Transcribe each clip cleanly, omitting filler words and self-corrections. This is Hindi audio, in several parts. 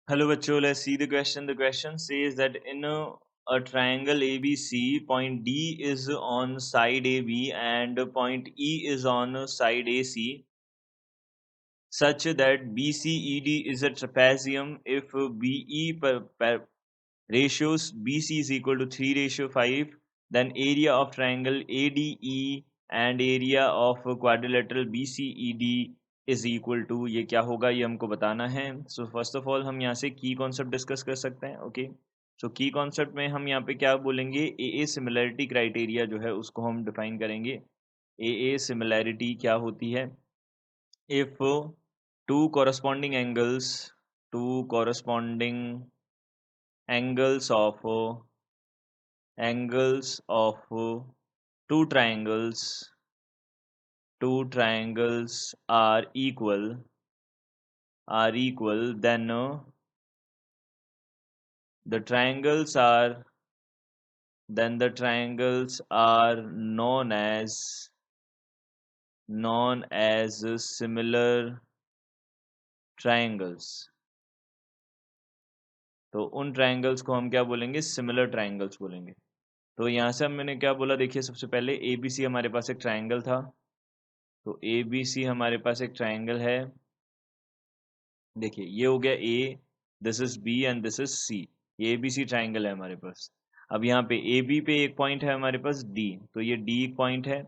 Hello, bachcho. Let's see the question. The question says that in a triangle ABC, point D is on side AB and point E is on side AC, such that BCED is a trapezium if BE per ratios BC is equal to 3 ratio 5, then area of triangle ADE and area of quadrilateral BCED is equal to, ये क्या होगा ये हमको बताना है। सो फर्स्ट ऑफ ऑल हम यहाँ से की कॉन्सेप्ट डिस्कस कर सकते हैं। ओके, सो की कॉन्सेप्ट में हम यहाँ पे क्या बोलेंगे, ए सिमिलैरिटी क्राइटेरिया जो है उसको हम डिफाइन करेंगे। ए सिमिलैरिटी क्या होती है, if two corresponding angles to corresponding angles of two triangles are equal, then the triangles are known as similar triangles। तो उन ट्रायंगल्स को हम क्या बोलेंगे, सिमिलर ट्रायंगल्स बोलेंगे। तो यहाँ से मैंने क्या बोला, देखिए सबसे पहले ए बी सी हमारे पास एक ट्रायंगल था, तो ए बी सी हमारे पास एक ट्रायंगल है। देखिए ये हो गया A, this is B and this is C, ये ए बी सी ट्राइंगल है हमारे पास। अब यहाँ पे ए बी पे एक पॉइंट है हमारे पास डी, तो ये डी एक पॉइंट है,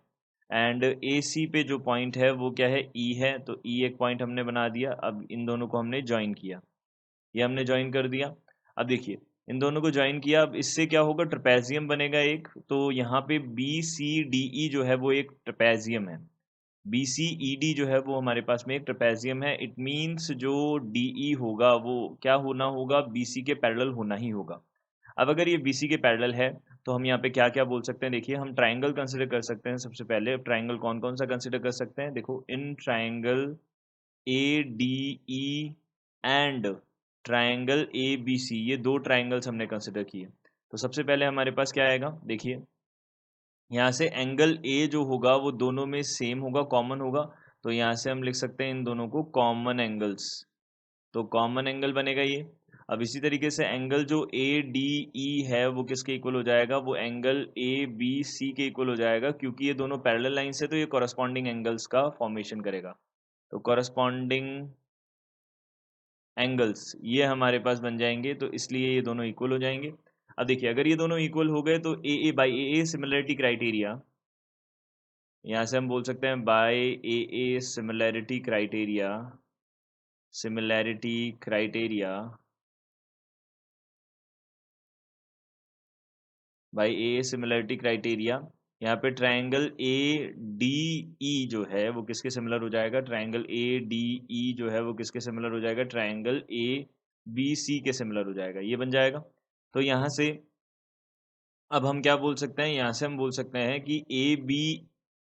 एंड ए सी पे जो पॉइंट है वो क्या है, ई है, तो ई एक पॉइंट हमने बना दिया। अब इन दोनों को हमने ज्वाइन किया, ये हमने ज्वाइन कर दिया। अब देखिए इन दोनों को ज्वाइन किया, अब इससे क्या होगा, ट्रपेजियम बनेगा एक। तो यहाँ पे बी सी डी ई जो है वो एक ट्रपेजियम है, बी सी ई डी जो है वो हमारे पास में एक ट्रपेजियम है। इट मीन्स जो डी ई होगा वो क्या होना होगा, बी सी के पैरेलल होना ही होगा। अब अगर ये बी सी के पैरेलल है तो हम यहाँ पे क्या क्या बोल सकते हैं, देखिए हम ट्राइंगल कंसिडर कर सकते हैं। सबसे पहले ट्राइंगल कौन कौन सा कंसिडर कर सकते हैं, देखो in triangle A D E and triangle A B C, ये दो ट्राइंगल्स हमने कंसिडर किए। तो सबसे पहले हमारे पास क्या आएगा, देखिए यहाँ से एंगल ए जो होगा वो दोनों में सेम होगा, कॉमन होगा, तो यहाँ से हम लिख सकते हैं इन दोनों को कॉमन एंगल्स, तो कॉमन एंगल बनेगा ये। अब इसी तरीके से एंगल जो ए डी ई है वो किसके इक्वल हो जाएगा, वो एंगल ए बी सी के इक्वल हो जाएगा, क्योंकि ये दोनों पैरेलल लाइन से, तो ये कॉरस्पॉन्डिंग एंगल्स का फॉर्मेशन करेगा। तो कॉरस्पॉन्डिंग एंगल्स ये हमारे पास बन जाएंगे, तो इसलिए ये दोनों इक्वल हो जाएंगे। अब देखिए अगर ये दोनों इक्वल हो गए तो A by A similarity criteria, यहाँ से हम बोल सकते हैं by A similarity criteria by A similarity criteria, यहाँ पे ट्रायंगल ए डी ई जो है वो किसके सिमिलर हो जाएगा, ट्रायंगल ए डी ई जो है वो किसके सिमिलर हो जाएगा, ट्रायंगल ए बी सी के सिमिलर हो जाएगा, ये बन जाएगा। तो यहाँ से अब हम क्या बोल सकते हैं, यहाँ से हम बोल सकते हैं कि ए बी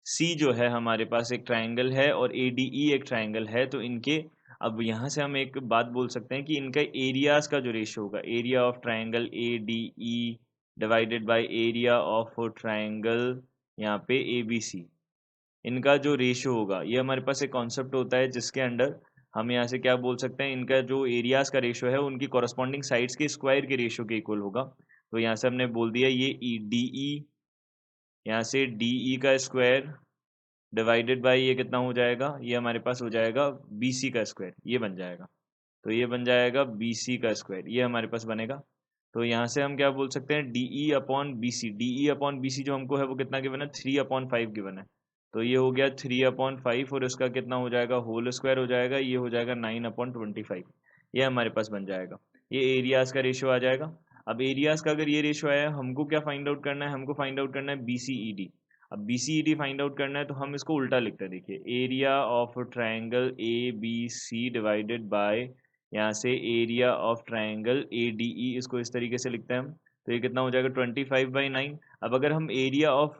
सी जो है हमारे पास एक ट्रायंगल है और ए डी ई एक ट्रायंगल है, तो इनके अब यहाँ से हम एक बात बोल सकते हैं कि इनका एरियाज का जो रेशियो होगा, area of triangle A D E divided by area of triangle यहाँ पे ए बी सी, इनका जो रेशियो होगा, ये हमारे पास एक कॉन्सेप्ट होता है जिसके अंडर हम यहाँ से क्या बोल सकते हैं, इनका जो एरियाज का रेशियो है उनकी कॉरस्पॉन्डिंग साइड्स के स्क्वायर के रेशियो के इक्वल होगा। तो यहाँ से हमने बोल दिया ये डी ई, यहाँ से डी ई का स्क्वायर डिवाइडेड बाय ये कितना हो जाएगा, ये हमारे पास हो जाएगा बी सी का स्क्वायर, ये बन जाएगा। तो ये बन जाएगा बी सी का स्क्वायर, ये हमारे पास बनेगा। तो यहाँ से हम क्या बोल सकते हैं, D E upon B C, D E upon B C जो हमको है वो कितना गिवन है, 3/5 गिवन है। तो ये हो गया 3/5 और इसका कितना हो जाएगा, होल स्क्वायर हो जाएगा, ये हो जाएगा 9/25, ये हमारे पास बन जाएगा। ये एरियाज का रेशियो आ जाएगा। अब एरियाज का अगर ये रेशियो आया, हमको क्या फाइंड आउट करना है, हमको फाइंड आउट करना है बी सी ई डी। अब B C E D find out करना है तो हम इसको उल्टा लिखते हैं, देखिए area of triangle A B C divided by यहाँ से area of triangle A D E, इसको इस तरीके से लिखते हैं हम। तो ये कितना हो जाएगा 25/9। अब अगर हम area of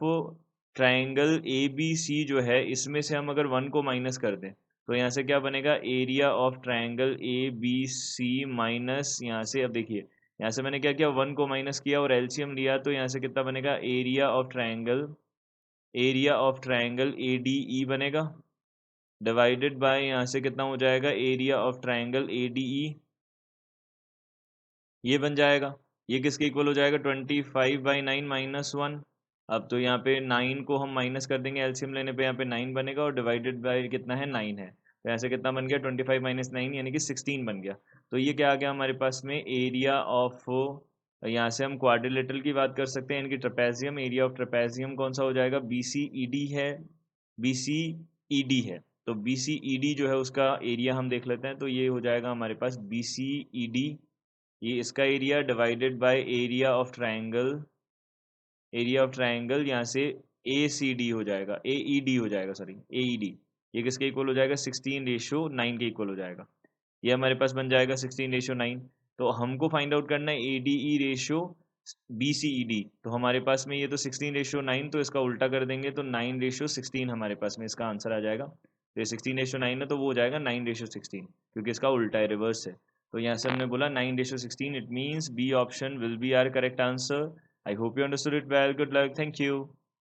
triangle A B C जो है इसमें से हम अगर 1 को माइनस कर दें तो यहाँ से क्या बनेगा, area of triangle A B C minus यहाँ से, अब देखिए यहाँ से मैंने क्या किया, 1 को माइनस किया और एलसीएम लिया, तो यहाँ से कितना बनेगा, area of triangle A D ई बनेगा डिवाइडेड बाय यहाँ से कितना हो जाएगा, area of triangle A D ई, ये बन जाएगा, ये किसके इक्वल हो जाएगा 25/9 -1। अब तो यहाँ पे 9 को हम माइनस कर देंगे, एलसीएम लेने पे यहाँ पे 9 बनेगा और डिवाइडेड बाय कितना है 9 है, तो यहाँ से कितना बन गया 25 - 9 यानी कि 16 बन गया। तो ये क्या आ गया हमारे पास में एरिया ऑफ, यहाँ से हम क्वाड्रिलेटरल की बात कर सकते हैं यानी कि ट्रेपेजियम, एरिया ऑफ ट्रेपेजियम कौन सा हो जाएगा BCED है, BCED है, तो BCED जो है उसका एरिया हम देख लेते हैं, तो ये हो जाएगा हमारे पास BCED, ये इसका area divided by area of triangle यहाँ से ACD हो जाएगा, AED हो जाएगा, सॉरी AED, ये किसके इक्वल हो जाएगा 16:9 के इक्वल हो जाएगा। ये हमारे पास बन जाएगा 16:9। तो हमको फाइंड आउट करना है ADE रेशियो BCED, तो हमारे पास में ये तो 16:9, तो इसका उल्टा कर देंगे तो 9:16 हमारे पास में इसका आंसर आ जाएगा। तो ये 16:9 है तो वो हो जाएगा 9:16 क्योंकि इसका उल्टा है, रिवर्स है। तो यहाँ से हमने बोला 9:16, it means B option will be our correct answer. I hope you understood it well, good luck, thank you.